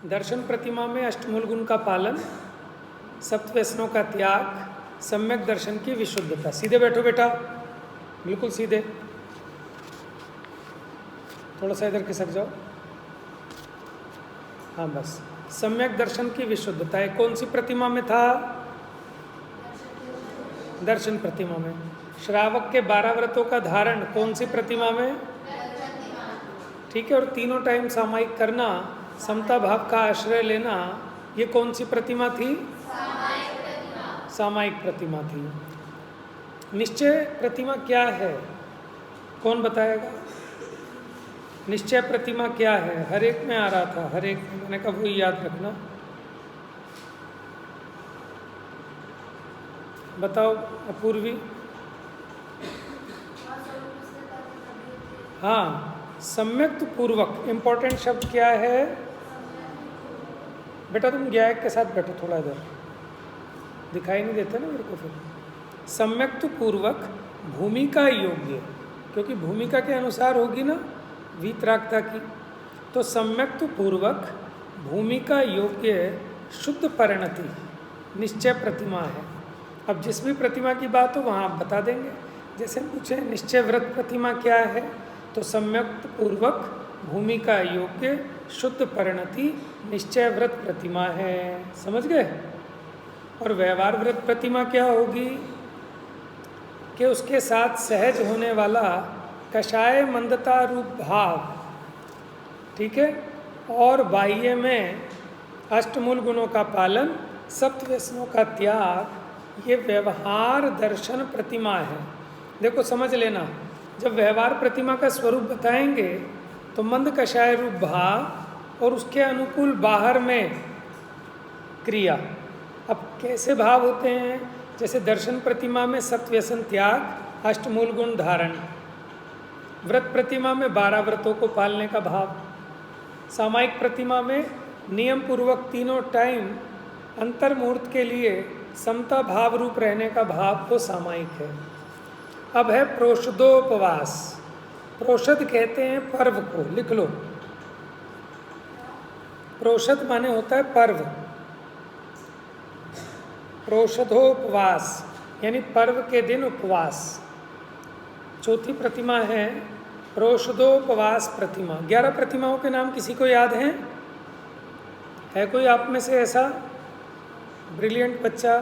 दर्शन प्रतिमा में अष्टमूल गुण का पालन, सप्तव्यसनों का त्याग, सम्यक दर्शन की विशुद्धता। सीधे बैठो बेटा, बिल्कुल सीधे, थोड़ा सा इधर खिसक जाओ। हाँ बस, सम्यक दर्शन की विशुद्धता है। कौन सी प्रतिमा में था? दर्शन प्रतिमा में। श्रावक के 12 व्रतों का धारण कौन सी प्रतिमा में? ठीक है। और तीनों टाइम सामायिक करना, समता भाव का आश्रय लेना, ये कौन सी प्रतिमा थी? सामायिक प्रतिमा थी। निश्चय प्रतिमा क्या है? कौन बताएगा? निश्चय प्रतिमा क्या है? हर एक में आ रहा था, हर एक में, मैंने कहा वही याद रखना। बताओ अपूर्वी। हाँ, सम्यक पूर्वक। इंपॉर्टेंट शब्द क्या है बेटा? तुम ज्ञायक के साथ बैठो, थोड़ा इधर, दिखाई नहीं देते ना मेरे को फिर। सम्यक पूर्वक भूमिका योग्य, क्योंकि भूमिका के अनुसार होगी ना वीतरागता की, तो सम्यक पूर्वक भूमिका योग्य शुद्ध परिणति निश्चय प्रतिमा है। अब जिस भी प्रतिमा की बात हो वहाँ आप बता देंगे। जैसे पूछे निश्चय व्रत प्रतिमा क्या है, तो सम्यक पूर्वक भूमिका योग्य शुद्ध परिणति निश्चय व्रत प्रतिमा है। समझ गए? और व्यवहार व्रत प्रतिमा क्या होगी कि उसके साथ सहज होने वाला कषाय मंदता रूप भाव, ठीक है, और बाह्य में अष्टमूल गुणों का पालन, सप्तव्यसनों का त्याग, ये व्यवहार दर्शन प्रतिमा है। देखो समझ लेना, जब व्यवहार प्रतिमा का स्वरूप बताएंगे तो मंद कषाय रूप भाव और उसके अनुकूल बाहर में क्रिया। अब कैसे भाव होते हैं? जैसे दर्शन प्रतिमा में सत्व्यसन त्याग, अष्टमूल गुण धारण। व्रत प्रतिमा में 12 व्रतों को पालने का भाव। सामायिक प्रतिमा में नियम पूर्वक तीनों टाइम अंतर्मुहूर्त के लिए समता भाव रूप रहने का भाव तो सामायिक है। अब है प्रोषदोपवास। प्रोषद कहते हैं पर्व को, लिख लो। प्रोषद माने होता है पर्व। प्रोषदोपवास यानी पर्व के दिन उपवास। चौथी प्रतिमा है प्रोषदोपवास प्रतिमा। 11 प्रतिमाओं के नाम किसी को याद हैं? है कोई आप में से ऐसा ब्रिलियंट बच्चा?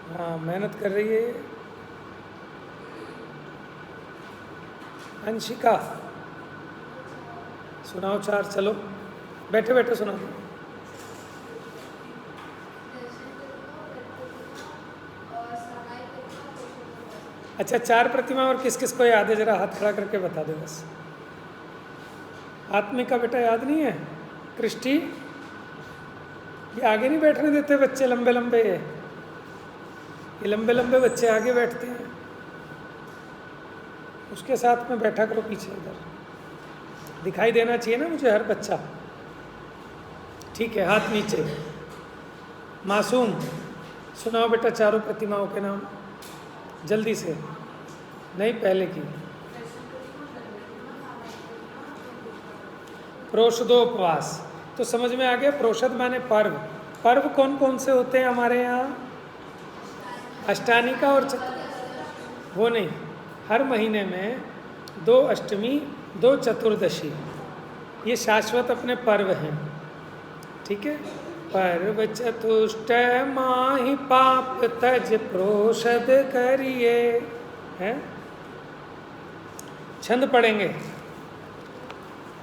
हाँ, मेहनत कर रही है अंशिका। सुनाओ 4, चलो बैठे बैठे सुनाओ। अच्छा, 4 प्रतिमा और किस किस को याद है? जरा हाथ खड़ा करके बता दो बस। आत्मिका बेटा याद नहीं है? कृष्टि, ये आगे नहीं बैठने देते बच्चे लंबे लंबे, ये लंबे लंबे बच्चे आगे बैठते हैं, उसके साथ में बैठा करो पीछे। इधर दिखाई देना चाहिए ना मुझे हर बच्चा। ठीक है, हाथ नीचे। मासूम, सुनाओ बेटा 4 प्रतिमाओं के नाम जल्दी से। नहीं, पहले की। प्रोषदोपवास तो समझ में आ गया। प्रोषद माने पर्व। पर्व कौन कौन से होते हैं हमारे यहाँ? अष्टानिका और वो नहीं, हर महीने में 2 अष्टमी 2 चतुर्दशी, ये शाश्वत अपने पर्व हैं। ठीक है। पर्व चतुष्ट माहि पाप तज प्रोषद करिए, हैं? छंद पढ़ेंगे।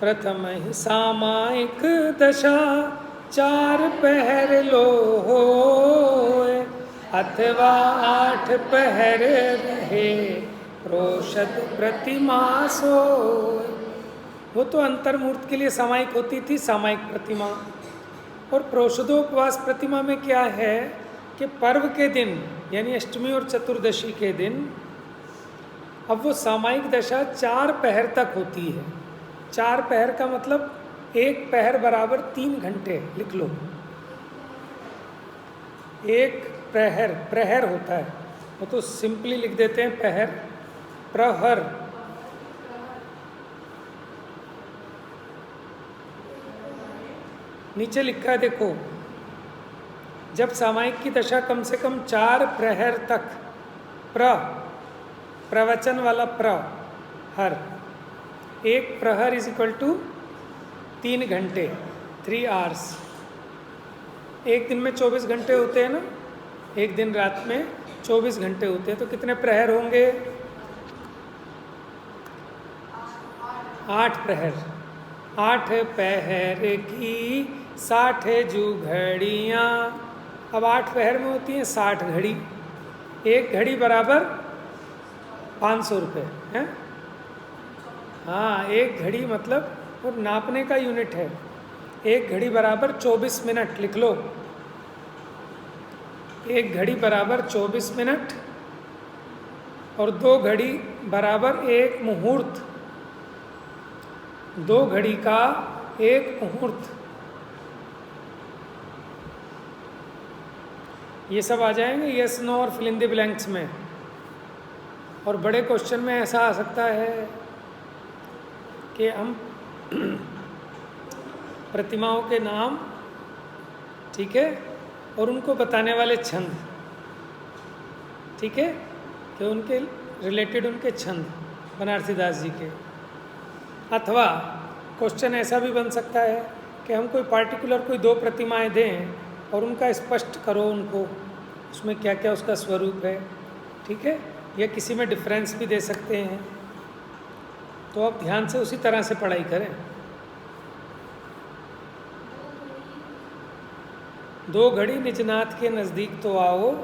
प्रथम ही सामायिक दशा 4 पहर लो होए, अथवा 8 पहर रहे प्रोषद प्रतिमा सोए। वो तो अंतर्मूर्त के लिए सामायिक होती थी, सामायिक प्रतिमा। और प्रोषदोपवास प्रतिमा में क्या है कि पर्व के दिन यानी अष्टमी और चतुर्दशी के दिन, अब वो सामायिक दशा 4 पहर तक होती है। 4 पहर का मतलब 1 पहर बराबर 3 घंटे। लिख लो, 1 प्रहर, प्रहर होता है वो तो सिंपली लिख देते हैं पहर, प्रहर। नीचे लिखा है देखो, जब सामायिक की दशा कम से कम 4 प्रहर तक, प्रवचन वाला हर, एक प्रहर इज इक्वल टू 3 घंटे, 3 आवर्स। एक दिन में 24 घंटे होते हैं ना, एक दिन रात में 24 घंटे होते हैं, तो कितने प्रहर होंगे? 8 प्रहर। 8 पहर की 60 जू घड़ियाँ। अब 8 पहर में होती हैं 60 घड़ी। एक घड़ी बराबर 500 रुपये है। हाँ, एक घड़ी मतलब वो नापने का यूनिट है। एक घड़ी बराबर 24 मिनट, लिख लो। एक घड़ी बराबर 24 मिनट और 2 घड़ी बराबर 1 मुहूर्त। 2 घड़ी का 1 मुहूर्त। ये सब आ जाएंगे यस नो और फिल इन द ब्लैंक्स में। और बड़े क्वेश्चन में ऐसा आ सकता है कि हम प्रतिमाओं के नाम, ठीक है, और उनको बताने वाले छंद, ठीक है, कि उनके रिलेटेड उनके छंद बनारसी दास जी के। अथवा क्वेश्चन ऐसा भी बन सकता है कि हम कोई पार्टिकुलर कोई 2 प्रतिमाएं दें और उनका स्पष्ट करो उनको, उसमें क्या क्या उसका स्वरूप है, ठीक है, या किसी में डिफरेंस भी दे सकते हैं। तो आप ध्यान से उसी तरह से पढ़ाई करें। 2 घड़ी निजनाथ के नज़दीक तो आओ,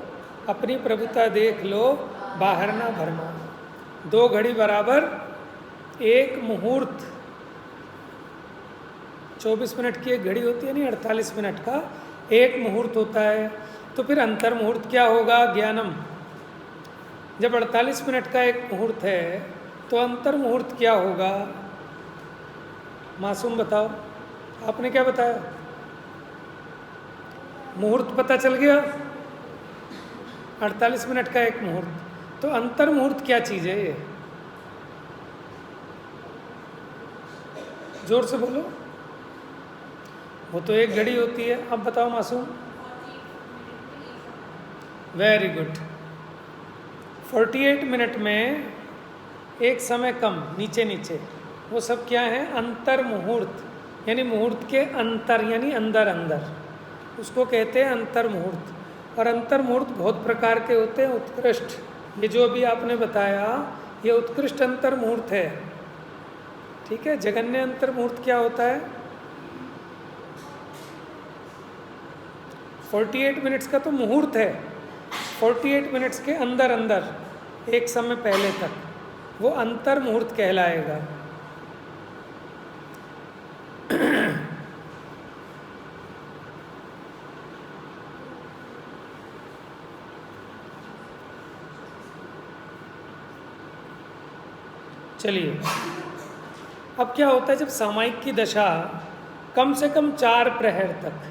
अपनी प्रभुता देख लो, बाहर ना भरमा। 2 घड़ी बराबर 1 मुहूर्त। 24 मिनट की एक घड़ी होती है नहीं, 48 मिनट का 1 मुहूर्त होता है। तो फिर अंतर मुहूर्त क्या होगा? ज्ञानम। जब 48 मिनट का 1 मुहूर्त है तो अंतर मुहूर्त क्या होगा? मासूम बताओ, आपने क्या बताया? मुहूर्त पता चल गया, 48 मिनट का 1 मुहूर्त। तो अंतर मुहूर्त क्या चीज़ है ये? जोर से बोलो। वो तो एक घड़ी होती है। अब बताओ मासूम। Very good. 48 मिनट में एक समय कम, नीचे नीचे, वो सब क्या है? अंतर मुहूर्त, यानी मुहूर्त के अंतर, यानी अंदर अंदर, उसको कहते हैं अंतर मुहूर्त। और अंतर मुहूर्त बहुत प्रकार के होते हैं। उत्कृष्ट, ये जो अभी आपने बताया, ये उत्कृष्ट अंतर मुहूर्त है, ठीक है। जगन्य अंतर मुहूर्त क्या होता है? 48 मिनट्स का तो मुहूर्त है, 48 मिनट्स के अंदर अंदर एक समय पहले तक, वो अंतर मुहूर्त कहलाएगा। चलिए, अब क्या होता है जब सामायिक की दशा कम से कम 4 प्रहर तक,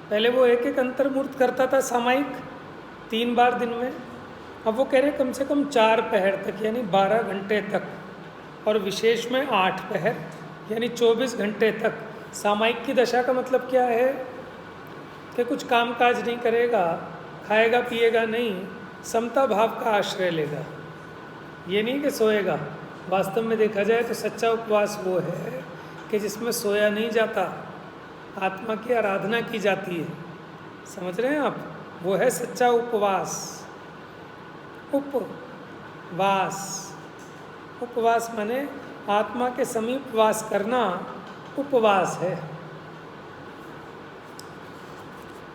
पहले वो एक एक अंतर मुहूर्त करता था सामायिक 3 बार दिन में, अब वो कह रहे हैं कम से कम 4 प्रहर तक, यानी 12 घंटे तक, और विशेष में 8 प्रहर यानी 24 घंटे तक। सामायिक की दशा का मतलब क्या है? कि कुछ काम काज नहीं करेगा, खाएगा पिएगा नहीं, समता भाव का आश्रय लेगा। ये नहीं कि सोएगा। वास्तव में देखा जाए तो सच्चा उपवास वो है कि जिसमें सोया नहीं जाता, आत्मा की आराधना की जाती है। समझ रहे हैं आप? वो है सच्चा उपवास। उपवास, उपवास माने आत्मा के समीप वास करना, उपवास है।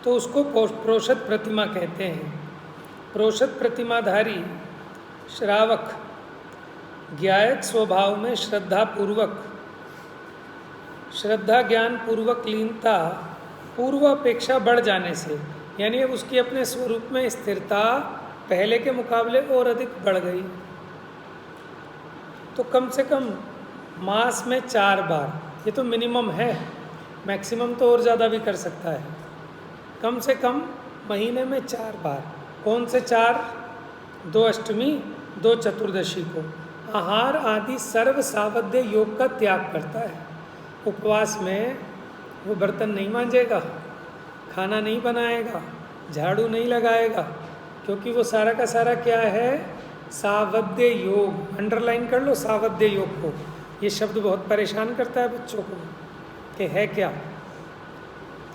तो उसको प्रोषद प्रतिमा कहते हैं। प्रोषद प्रतिमाधारी श्रावक ज्ञायक स्वभाव में श्रद्धा ज्ञान पूर्वक लीनता पूर्व अपेक्षा बढ़ जाने से, यानी उसकी अपने स्वरूप में स्थिरता पहले के मुकाबले और अधिक बढ़ गई। तो कम से कम मास में 4 बार, ये तो मिनिमम है, मैक्सिमम तो और ज़्यादा भी कर सकता है। कम से कम महीने में 4 बार। कौन से 4? 2 अष्टमी, 2 चतुर्दशी को आहार आदि सर्व सावध्य योग का त्याग करता है। उपवास में वो बर्तन नहीं मांजेगा, खाना नहीं बनाएगा, झाड़ू नहीं लगाएगा, क्योंकि वो सारा का सारा क्या है, सावध्य योग। अंडरलाइन कर लो सावध्य योग को। ये शब्द बहुत परेशान करता है बच्चों को कि है क्या।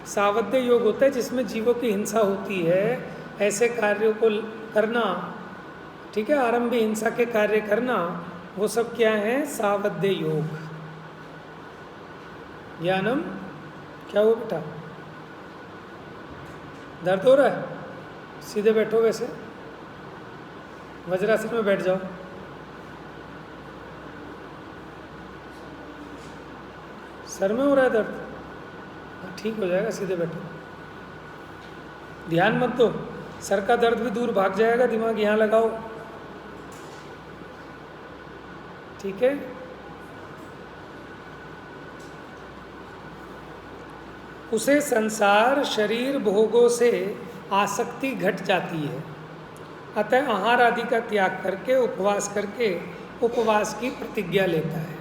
सावध्य योग होता है जिसमें जीवों की हिंसा होती है, ऐसे कार्यों को करना, ठीक है, आरंभी हिंसा के कार्य करना, वो सब क्या है, सावध्य योग। ज्ञानम क्या हुआ बेटा, दर्द हो रहा है? सीधे बैठो, वैसे वज्रासन में बैठ जाओ। सर में हो रहा है दर्द? ठीक हो जाएगा, सीधे बैठो, ध्यान मत दो, सर का दर्द भी दूर भाग जाएगा, दिमाग यहाँ लगाओ, ठीक है। उसे संसार शरीर भोगों से आसक्ति घट जाती है, अतः आहार आदि का त्याग करके उपवास करके उपवास की प्रतिज्ञा लेता है।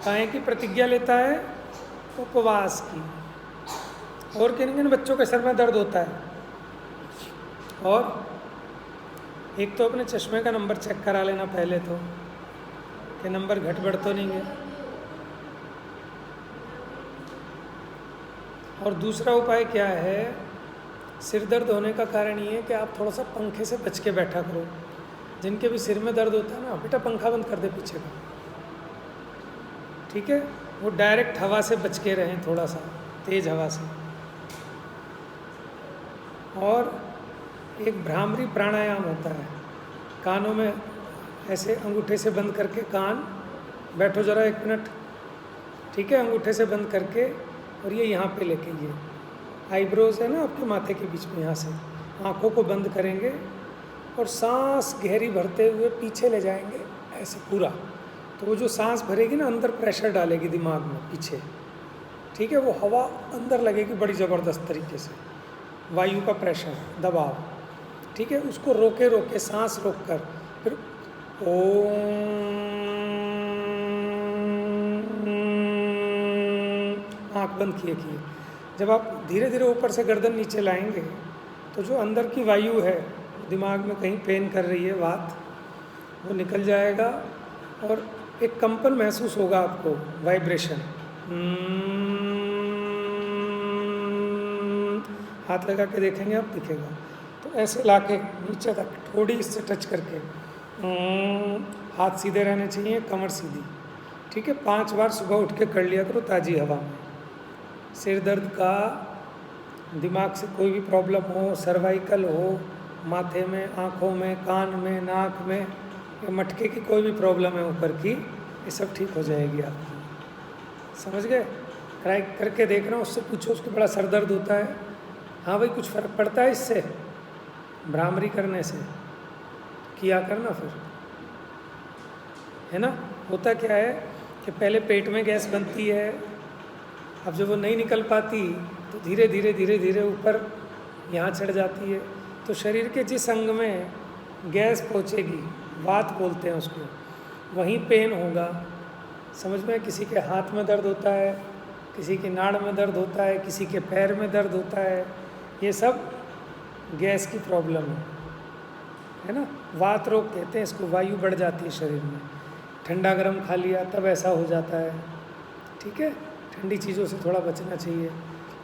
काहे की प्रतिज्ञा लेता है? उपवास की। और किन किन बच्चों के सर में दर्द होता है? और एक तो अपने चश्मे का नंबर चेक करा लेना पहले तो, कि नंबर घट बढ़ तो नहीं है। और दूसरा उपाय क्या है, सिर दर्द होने का कारण ये है कि आप थोड़ा सा पंखे से बच के बैठा करो। जिनके भी सिर में दर्द होता है ना, बेटा पंखा बंद कर दे पीछे का, ठीक है, वो डायरेक्ट हवा से बच के रहें, थोड़ा सा तेज हवा से। और एक भ्रामरी प्राणायाम होता है, कानों में ऐसे अंगूठे से बंद करके कान, बैठो जरा 1 मिनट, ठीक है, अंगूठे से बंद करके, और ये यहाँ पे लेके, ये आईब्रोज है ना आपके माथे के बीच में, यहाँ से आँखों को बंद करेंगे और सांस गहरी भरते हुए पीछे ले जाएंगे ऐसे पूरा। तो वो जो सांस भरेगी ना, अंदर प्रेशर डालेगी दिमाग में पीछे, ठीक है, वो हवा अंदर लगेगी बड़ी ज़बरदस्त तरीके से, वायु का प्रेशर, दबाव, ठीक है। उसको रोके रोके, सांस रोक कर, फिर आँख बंद किए किए। जब आप धीरे धीरे ऊपर से गर्दन नीचे लाएंगे तो जो अंदर की वायु है, दिमाग में कहीं पेन कर रही है बात, वो निकल जाएगा और एक कंपन महसूस होगा आपको, वाइब्रेशन। हाथ लगा के देखेंगे आप, दिखेगा। तो ऐसे लाके नीचे तक थोड़ी इससे टच करके, हाथ सीधे रहने चाहिए, कमर सीधी, ठीक है। 5 बार सुबह उठ के कर लिया करो ताज़ी हवा में। सिर दर्द का, दिमाग से कोई भी प्रॉब्लम हो, सर्वाइकल हो, माथे में, आँखों में, कान में, नाक में, या मटके की कोई भी प्रॉब्लम है ऊपर की, ये सब ठीक हो जाएगी आपकी। समझ गए? ट्राई करके देखना, उससे पूछो, उसको बड़ा सर दर्द होता है, हाँ भाई कुछ फ़र्क पड़ता है इससे, भ्रामरी करने से, किया करना फिर, है ना। होता क्या है कि पहले पेट में गैस बनती है, अब जब वो नहीं निकल पाती तो धीरे धीरे धीरे धीरे ऊपर यहाँ चढ़ जाती है। तो शरीर के जिस अंग में गैस पहुँचेगी, वात बोलते हैं उसको, वहीं पेन होगा। समझ में? किसी के हाथ में दर्द होता है, किसी की नाड़ में दर्द होता है, किसी के पैर में दर्द होता है, ये सब गैस की प्रॉब्लम है ना। वात रोग कहते हैं इसको, वायु बढ़ जाती है शरीर में। ठंडा गर्म खा लिया तब ऐसा हो जाता है, ठीक है। ठंडी चीज़ों से थोड़ा बचना चाहिए।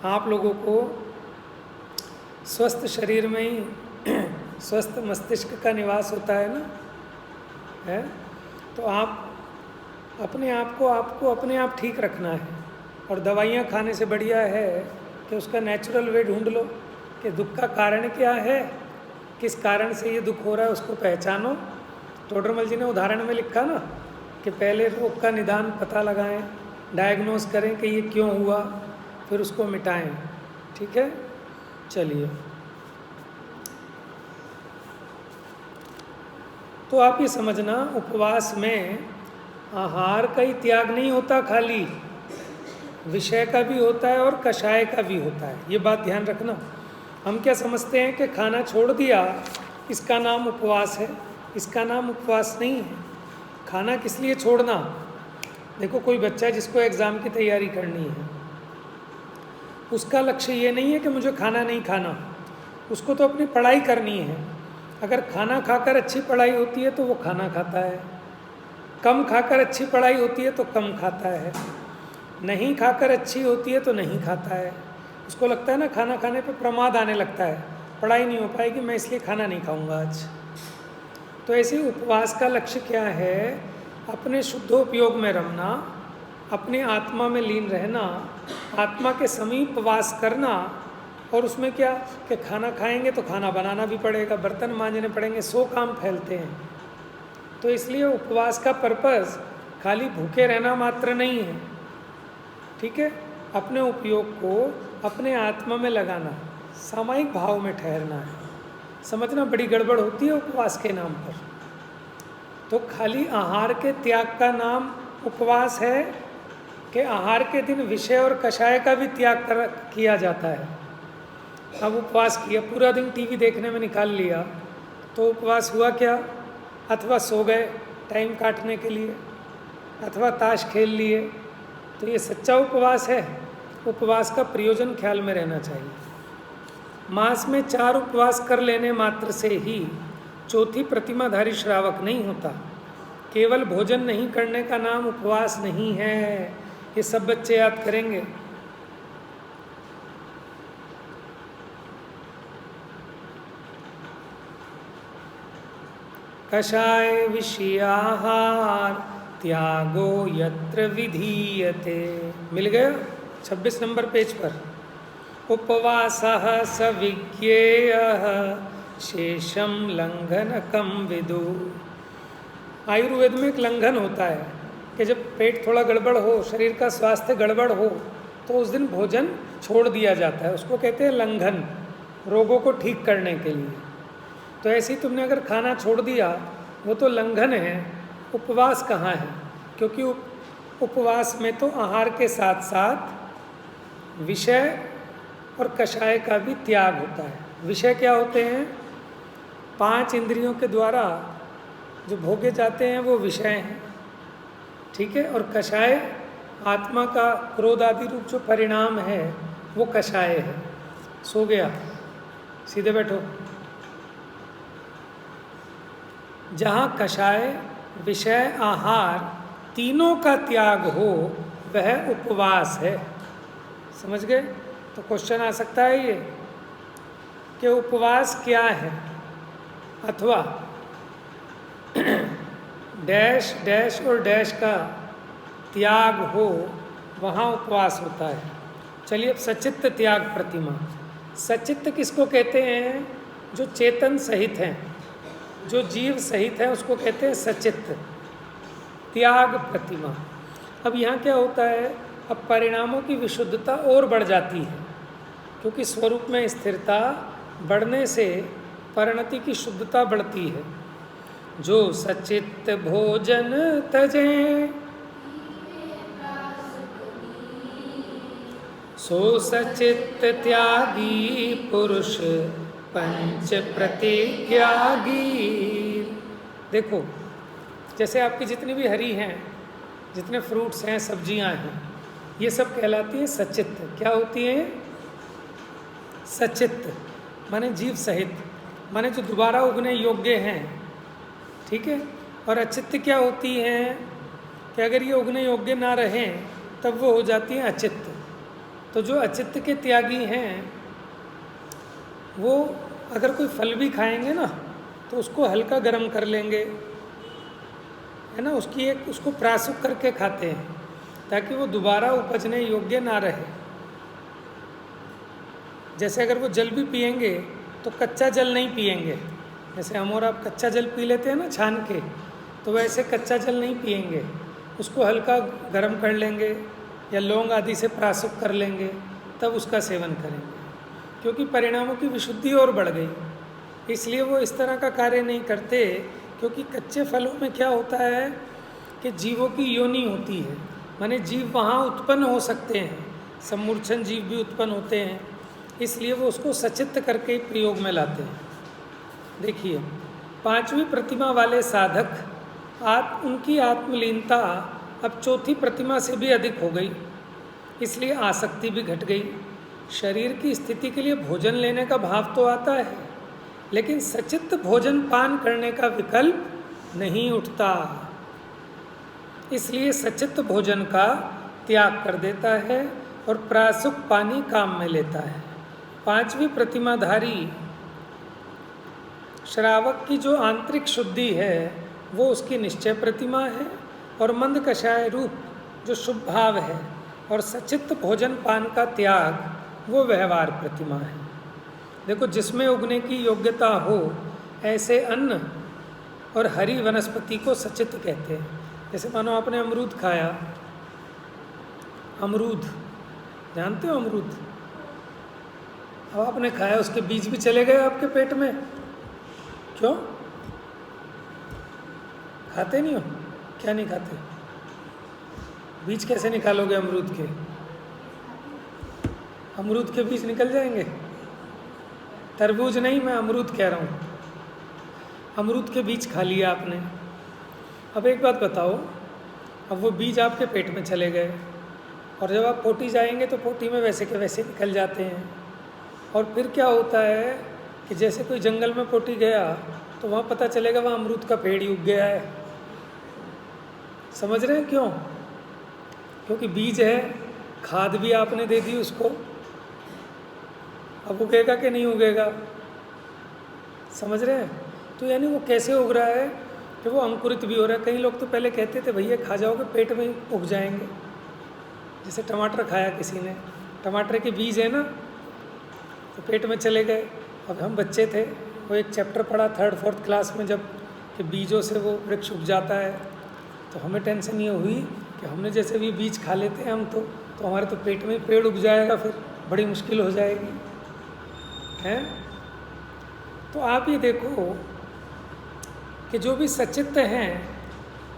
आप लोगों को स्वस्थ शरीर में ही स्वस्थ मस्तिष्क का निवास होता है ना, है। तो आप अपने आप को आपको अपने आप ठीक रखना है। और दवाइयाँ खाने से बढ़िया है कि उसका नेचुरल वे ढूंढ लो कि दुख का कारण क्या है, किस कारण से ये दुख हो रहा है, उसको पहचानो। टोडरमल जी ने उदाहरण में लिखा ना कि पहले रोग का निदान पता लगाएं, डायग्नोज करें कि ये क्यों हुआ, फिर उसको मिटाएं, ठीक है। चलिए, तो आप ये समझना, उपवास में आहार का ही त्याग नहीं होता, खाली विषय का भी होता है और कषाय का भी होता है, ये बात ध्यान रखना। हम क्या समझते हैं कि खाना छोड़ दिया इसका नाम उपवास है, इसका नाम उपवास नहीं है। खाना किस लिए छोड़ना? देखो, कोई बच्चा है जिसको एग्ज़ाम की तैयारी करनी है, उसका लक्ष्य ये नहीं है कि मुझे खाना नहीं खाना, उसको तो अपनी पढ़ाई करनी है। अगर खाना खाकर अच्छी पढ़ाई होती है तो वो खाना खाता है, कम खाकर अच्छी पढ़ाई होती है तो कम खाता है, नहीं खाकर अच्छी होती है तो नहीं खाता है। उसको लगता है ना खाना खाने पे प्रमाद आने लगता है, पढ़ाई नहीं हो पाएगी, मैं इसलिए खाना नहीं खाऊंगा आज। तो ऐसे उपवास का लक्ष्य क्या है? अपने शुद्धोपयोग में रमना, अपने आत्मा में लीन रहना, आत्मा के समीप वास करना। और उसमें क्या कि खाना खाएंगे तो खाना बनाना भी पड़ेगा, बर्तन मांजने पड़ेंगे, 100 काम फैलते हैं। तो इसलिए उपवास का पर्पस खाली भूखे रहना मात्र नहीं है, ठीक है? अपने उपयोग को अपने आत्मा में लगाना, सामायिक भाव में ठहरना है। समझना बड़ी गड़बड़ होती है उपवास के नाम पर। तो खाली आहार के त्याग का नाम उपवास है कि आहार के दिन विषय और कषाय का भी त्याग किया जाता है। अब उपवास किया, पूरा दिन टीवी देखने में निकाल लिया, तो उपवास हुआ क्या? अथवा सो गए टाइम काटने के लिए, अथवा ताश खेल लिए। तो ये सच्चा उपवास है? उपवास का प्रयोजन ख्याल में रहना चाहिए। मास में 4 उपवास कर लेने मात्र से ही चौथी प्रतिमाधारी श्रावक नहीं होता। केवल भोजन नहीं करने का नाम उपवास नहीं है, ये सब बच्चे याद करेंगे। कषाय विषयाहार त्यागो यत्र विधीयते। मिल गया 26 नंबर पेज पर। उपवासः स विज्ञेयः शेषम लंघनकम विदु। आयुर्वेद में एक लंघन होता है कि जब पेट थोड़ा गड़बड़ हो, शरीर का स्वास्थ्य गड़बड़ हो, तो उस दिन भोजन छोड़ दिया जाता है। उसको कहते हैं लंघन, रोगों को ठीक करने के लिए। तो ऐसे ही तुमने अगर खाना छोड़ दिया, वो तो लंघन है। उपवास कहाँ है? क्योंकि उपवास में तो आहार के साथ साथ विषय और कषाय का भी त्याग होता है। विषय क्या होते हैं? 5 इंद्रियों के द्वारा जो भोगे जाते हैं वो विषय हैं, ठीक है? और कषाय आत्मा का क्रोध आदि रूप जो परिणाम है वो कषाय है। सो गया, सीधे बैठो। जहाँ कषाय, विषय, आहार तीनों का त्याग हो वह उपवास है। समझ गए? तो क्वेश्चन आ सकता है ये कि उपवास क्या है, अथवा डैश डैश और डैश का त्याग हो वहाँ उपवास होता है। चलिए अब सचित्त त्याग प्रतिमा। सचित्त किसको कहते हैं? जो चेतन सहित हैं, जो जीव सहित है, उसको कहते हैं सचित्त त्याग प्रतिमा। अब यहाँ क्या होता है? अब परिणामों की विशुद्धता और बढ़ जाती है, क्योंकि स्वरूप में स्थिरता बढ़ने से परिणति की शुद्धता बढ़ती है। जो सचित्त भोजन तजें सो सचित्त त्यागी पुरुष पंच प्रतिज्ञागी। देखो, जैसे आपकी जितनी भी हरी हैं, जितने फ्रूट्स हैं, सब्जियां हैं, ये सब कहलाती हैं सचित्त। क्या होती हैं? सचित्त माने जीव सहित, माने जो दोबारा उगने योग्य हैं, ठीक है? और अचित्त क्या होती हैं कि अगर ये उगने योग्य ना रहें तब वो हो जाती हैं अचित्त। तो जो अचित्त के त्यागी हैं वो अगर कोई फल भी खाएंगे ना तो उसको हल्का गर्म कर लेंगे, है ना? उसको प्रासुक करके खाते हैं ताकि वो दोबारा उपजने योग्य ना रहे। जैसे अगर वो जल भी पिएंगे तो कच्चा जल नहीं पिएंगे। जैसे हम और आप कच्चा जल पी लेते हैं ना छान के, तो वैसे कच्चा जल नहीं पिएंगे, उसको हल्का गर्म कर लेंगे या लौंग आदि से प्रासुक कर लेंगे, तब उसका सेवन करेंगे। क्योंकि परिणामों की विशुद्धि और बढ़ गई, इसलिए वो इस तरह का कार्य नहीं करते। क्योंकि कच्चे फलों में क्या होता है कि जीवों की योनि होती है, माने जीव वहाँ उत्पन्न हो सकते हैं, सम्मूर्छन जीव भी उत्पन्न होते हैं, इसलिए वो उसको सचित्त करके प्रयोग में लाते हैं। देखिए, 5वीं प्रतिमा वाले साधक उनकी आत्मलीनता अब चौथी प्रतिमा से भी अधिक हो गई, इसलिए आसक्ति भी घट गई। शरीर की स्थिति के लिए भोजन लेने का भाव तो आता है, लेकिन सचित्त भोजन पान करने का विकल्प नहीं उठता। इसलिए सचित्त भोजन का त्याग कर देता है और प्रासुक पानी काम में लेता है। पांचवी प्रतिमाधारी श्रावक की जो आंतरिक शुद्धि है वो उसकी निश्चय प्रतिमा है, और मंद कषाय रूप जो शुभ भाव है और सचित्त भोजन पान का त्याग वो व्यवहार प्रतिमा है। देखो, जिसमें उगने की योग्यता हो ऐसे अन्न और हरी वनस्पति को सचित्त कहते हैं। जैसे मानो आपने अमरूद खाया, अमरूद जानते हो अमरूद, अब आपने खाया, उसके बीज भी चले गए आपके पेट में, क्यों खाते नहीं हो? क्या नहीं खाते? बीज कैसे निकालोगे अमरूद के? अमरूद के बीज निकल जाएंगे। तरबूज नहीं, मैं अमरूद कह रहा हूँ। अमरूद के बीज खा लिया आपने। अब एक बात बताओ, अब वो बीज आपके पेट में चले गए और जब आप पोटी जाएंगे तो पोटी में वैसे के वैसे निकल जाते हैं। और फिर क्या होता है कि जैसे कोई जंगल में पोटी गया तो वहाँ पता चलेगा वहाँ अमरूद का पेड़ ही उग गया है। समझ रहे हैं क्यों? क्योंकि बीज है, खाद भी आपने दे दी उसको, अब उगेगा कि नहीं उगेगा? समझ रहे हैं? तो यानी वो कैसे उग रहा है कि वो अंकुरित भी हो रहा है। कई लोग तो पहले कहते थे भैया खा जाओगे पेट में उग जाएंगे। जैसे टमाटर खाया किसी ने, टमाटर के बीज है ना, तो पेट में चले गए। अब हम बच्चे थे, वो एक चैप्टर पढ़ा 3rd 4th क्लास में, जब कि बीजों से वो वृक्ष उग जाता है, तो हमें टेंशन ये हुई कि हमने जैसे भी बीज खा लेते हैं हम तो हमारे तो पेट में पेड़ उग जाएगा, फिर बड़ी मुश्किल हो जाएगी, हैं? तो आप ये देखो कि जो भी सचित्त हैं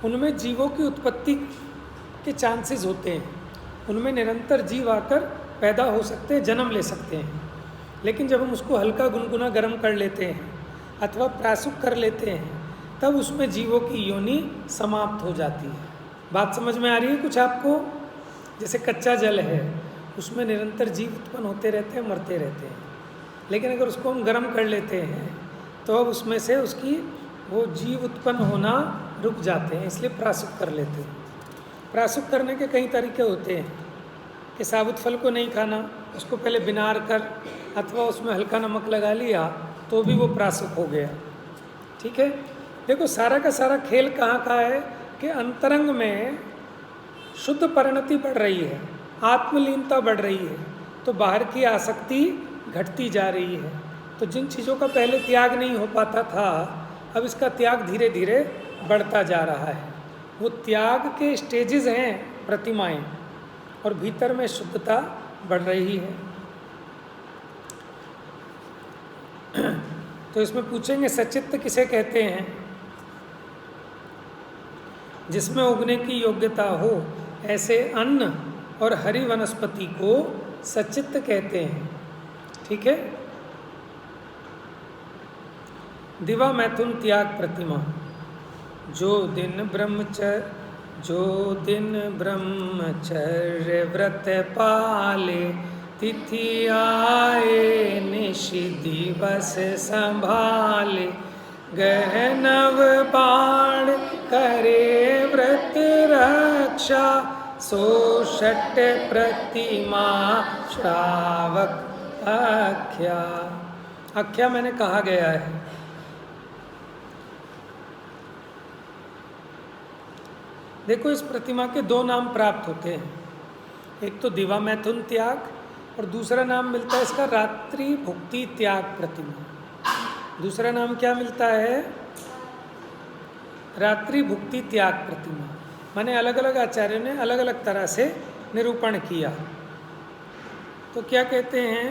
उनमें जीवों की उत्पत्ति के चांसेस होते हैं, उनमें निरंतर जीव आकर पैदा हो सकते हैं, जन्म ले सकते हैं। लेकिन जब हम उसको हल्का गुनगुना गर्म कर लेते हैं अथवा प्रासुक कर लेते हैं, तब उसमें जीवों की योनि समाप्त हो जाती है। बात समझ में आ रही है कुछ आपको? जैसे कच्चा जल है, उसमें निरंतर जीव उत्पन्न होते रहते हैं, मरते रहते हैं। लेकिन अगर उसको हम गर्म कर लेते हैं तो अब उसमें से उसकी वो जीव उत्पन्न होना रुक जाते हैं, इसलिए प्रासुक कर लेते हैं। प्रासुक करने के कई तरीके होते हैं कि साबुत फल को नहीं खाना, उसको पहले बिनार कर अथवा उसमें हल्का नमक लगा लिया तो भी वो प्रासुक हो गया। ठीक है? देखो, सारा का सारा खेल कहाँ का है कि अंतरंग में शुद्ध परिणति बढ़ रही है, आत्मलीनता बढ़ रही है, तो बाहर की आसक्ति घटती जा रही है। तो जिन चीज़ों का पहले त्याग नहीं हो पाता था, अब इसका त्याग धीरे धीरे बढ़ता जा रहा है। वो त्याग के स्टेजेस हैं प्रतिमाएं, और भीतर में शुद्धता बढ़ रही है। तो इसमें पूछेंगे सचित्त किसे कहते हैं? जिसमें उगने की योग्यता हो ऐसे अन्न और हरी वनस्पति को सचित्त कहते हैं। ठीक है? दिवा मैथुन त्याग प्रतिमा। जो दिन ब्रह्मचर्य व्रत पाले, तिथि आए निशि दिवस संभाले, गहनव बाण करे व्रत रक्षा, सो षट प्रतिमा श्रावक आख्या। आख्या मैंने कहा गया है। देखो, इस प्रतिमा के 2 नाम प्राप्त होते हैं, एक तो दिवा मैथुन त्याग और दूसरा नाम मिलता है इसका रात्रि भुक्ति त्याग प्रतिमा। दूसरा नाम क्या मिलता है? रात्रि भुक्ति त्याग प्रतिमा। माने अलग अलग आचार्यों ने अलग अलग तरह से निरूपण किया। तो क्या कहते हैं?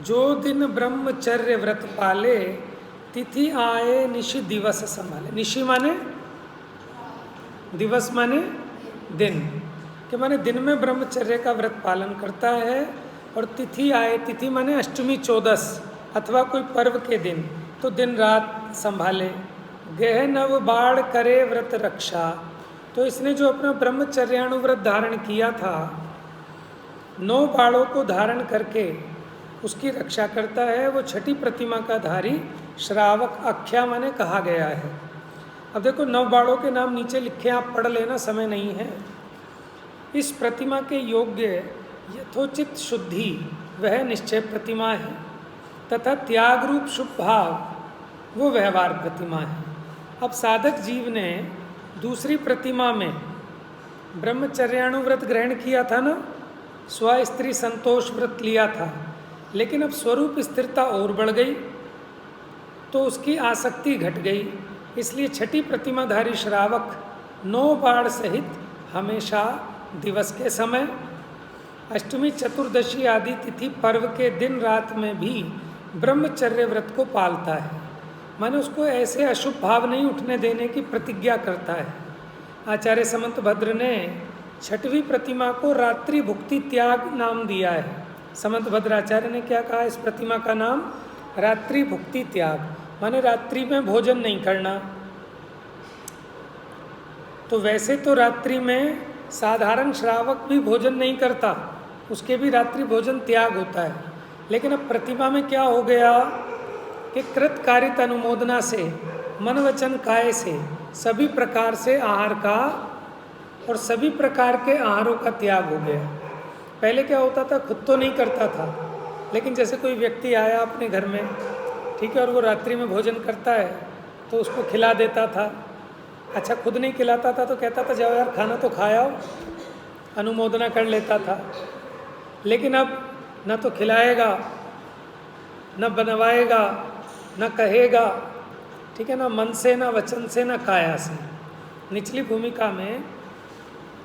जो दिन ब्रह्मचर्य व्रत पाले, तिथि आए निशि दिवस संभाले। निशि माने दिवस, माने दिन, कि माने दिन में ब्रह्मचर्य का व्रत पालन करता है, और तिथि आए, तिथि माने अष्टमी 14 अथवा कोई पर्व के दिन, तो दिन रात संभाले। गहनव बाढ़ करे व्रत रक्षा, तो इसने जो अपना ब्रह्मचर्यानुव्रत धारण किया था, 9 बाड़ों को धारण करके उसकी रक्षा करता है, वो छठी प्रतिमा का धारी श्रावक आख्या माने कहा गया है। अब देखो 9 बाणों के नाम नीचे लिखे, आप पढ़ लेना, समय नहीं है। इस प्रतिमा के योग्य यथोचित शुद्धि वह निश्चय प्रतिमा है, तथा त्याग रूप शुभ भाव वो व्यवहार प्रतिमा है। अब साधक जीव ने दूसरी प्रतिमा में ब्रह्मचर्याणुव्रत ग्रहण किया था ना, स्व स्त्री संतोष व्रत लिया था, लेकिन अब स्वरूप स्थिरता और बढ़ गई तो उसकी आसक्ति घट गई। इसलिए छठी प्रतिमाधारी श्रावक 9 बाण सहित हमेशा दिवस के समय, अष्टमी, चतुर्दशी आदि तिथि पर्व के दिन रात में भी ब्रह्मचर्य व्रत को पालता है। माने उसको ऐसे अशुभ भाव नहीं उठने देने की प्रतिज्ञा करता है। आचार्य समंत भद्र ने छठवीं प्रतिमा को रात्रि भुक्ति त्याग नाम दिया है। समंत भद्राचार्य ने क्या कहा, इस प्रतिमा का नाम रात्रि भुक्ति त्याग, माने रात्रि में भोजन नहीं करना। तो वैसे तो रात्रि में साधारण श्रावक भी भोजन नहीं करता, उसके भी रात्रि भोजन त्याग होता है। लेकिन अब प्रतिमा में क्या हो गया कि कृत कारित अनुमोदना से, मन वचन काय से सभी प्रकार से आहार का और सभी प्रकार के आहारों का त्याग हो गया। पहले क्या होता था, खुद तो नहीं करता था, लेकिन जैसे कोई व्यक्ति आया अपने घर में, ठीक है, और वो रात्रि में भोजन करता है तो उसको खिला देता था। अच्छा, खुद नहीं खिलाता था तो कहता था जाओ यार खाना तो खाया, अनुमोदना कर लेता था। लेकिन अब न तो खिलाएगा, न बनवाएगा, न कहेगा, ठीक है ना, मन से, न वचन से, न काया से। निचली भूमिका में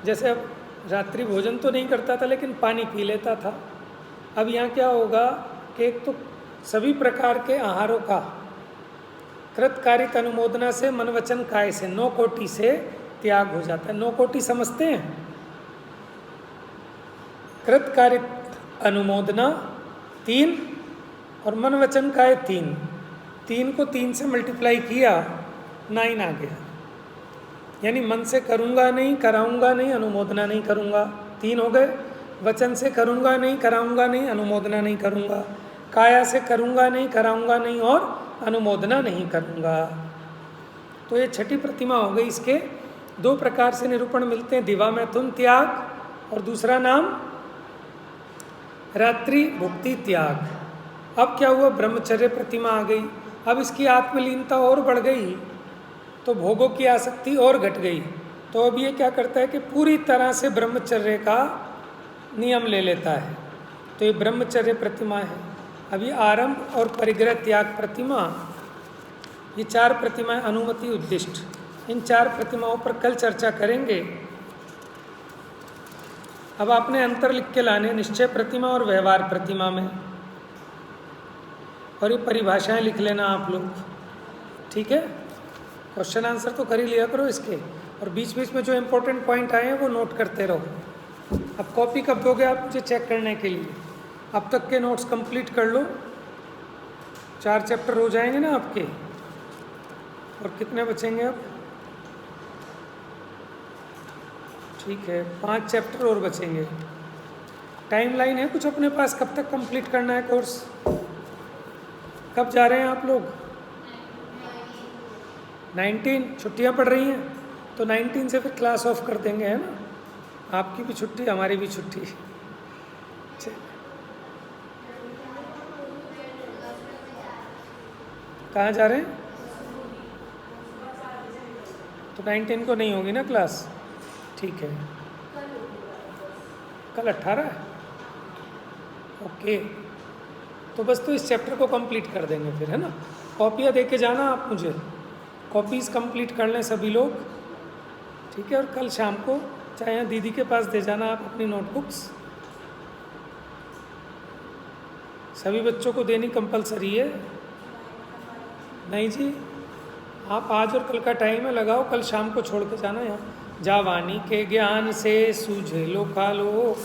जैसे अब रात्रि भोजन तो नहीं करता था लेकिन पानी पी लेता था। अब यहाँ क्या होगा कि एक तो सभी प्रकार के आहारों का कृतकारित अनुमोदना से, मन वचन काय से, 9 कोटि से त्याग हो जाता है। 9 कोटि समझते हैं? कृतकारित अनुमोदना 3 और मन वचन काय 3, 3 को 3 से मल्टीप्लाई किया 9 आ गया। यानी मन से करूँगा नहीं, कराऊँगा नहीं, अनुमोदना नहीं करूँगा, 3 हो गए। वचन से करूँगा नहीं, कराऊँगा नहीं, अनुमोदना नहीं करूँगा, काया से करूँगा नहीं, कराऊँगा नहीं और अनुमोदना नहीं करूँगा। तो ये छठी प्रतिमा हो गई। इसके 2 प्रकार से निरूपण मिलते हैं, दिवा मैथुन त्याग और दूसरा नाम रात्रि भुक्ति त्याग। अब क्या हुआ, ब्रह्मचर्य प्रतिमा आ गई। अब इसकी आत्मलीनता और बढ़ गई तो भोगों की आसक्ति और घट गई। तो अब ये क्या करता है कि पूरी तरह से ब्रह्मचर्य का नियम ले लेता है। तो ये ब्रह्मचर्य प्रतिमा है। अभी आरंभ और परिग्रह त्याग प्रतिमा, ये 4 प्रतिमाएं अनुमति उद्दिष्ट, इन 4 प्रतिमाओं पर कल चर्चा करेंगे। अब आपने अंतर लिख के लाने निश्चय प्रतिमा और व्यवहार प्रतिमा में, और ये परिभाषाएं लिख लेना आप लोग, ठीक है। क्वेश्चन आंसर तो कर ही लिया करो इसके, और बीच बीच में जो इम्पोर्टेंट पॉइंट आए हैं वो नोट करते रहो। अब कॉपी कब दोगे आप मुझे चेक करने के लिए? अब तक के नोट्स कंप्लीट कर लो, 4 चैप्टर हो जाएंगे ना आपके। और कितने बचेंगे अब? ठीक है, 5 चैप्टर और बचेंगे। टाइमलाइन है कुछ अपने पास, कब तक कंप्लीट करना है कोर्स? कब जा रहे हैं आप लोग? 19। छुट्टियां पड़ रही हैं तो 19 से फिर क्लास ऑफ कर देंगे, है ना। आपकी भी छुट्टी, हमारी भी छुट्टी। कहाँ जा रहे हैं? तो 19 को नहीं होगी ना क्लास, ठीक है। कल 18 है, ओके। तो बस तो इस चैप्टर को कंप्लीट कर देंगे फिर, है ना। कॉपियाँ दे के जाना आप मुझे, कॉपीज़ कंप्लीट कर लें सभी लोग, ठीक है। और कल शाम को चाहे यहाँ दीदी के पास दे जाना आप अपनी नोटबुक्स, सभी बच्चों को देनी कंपलसरी है। नहीं जी, आप आज और कल का टाइम है, लगाओ, कल शाम को छोड़ के जाना यहाँ। जावानी के ज्ञान से सूझे लो कालो,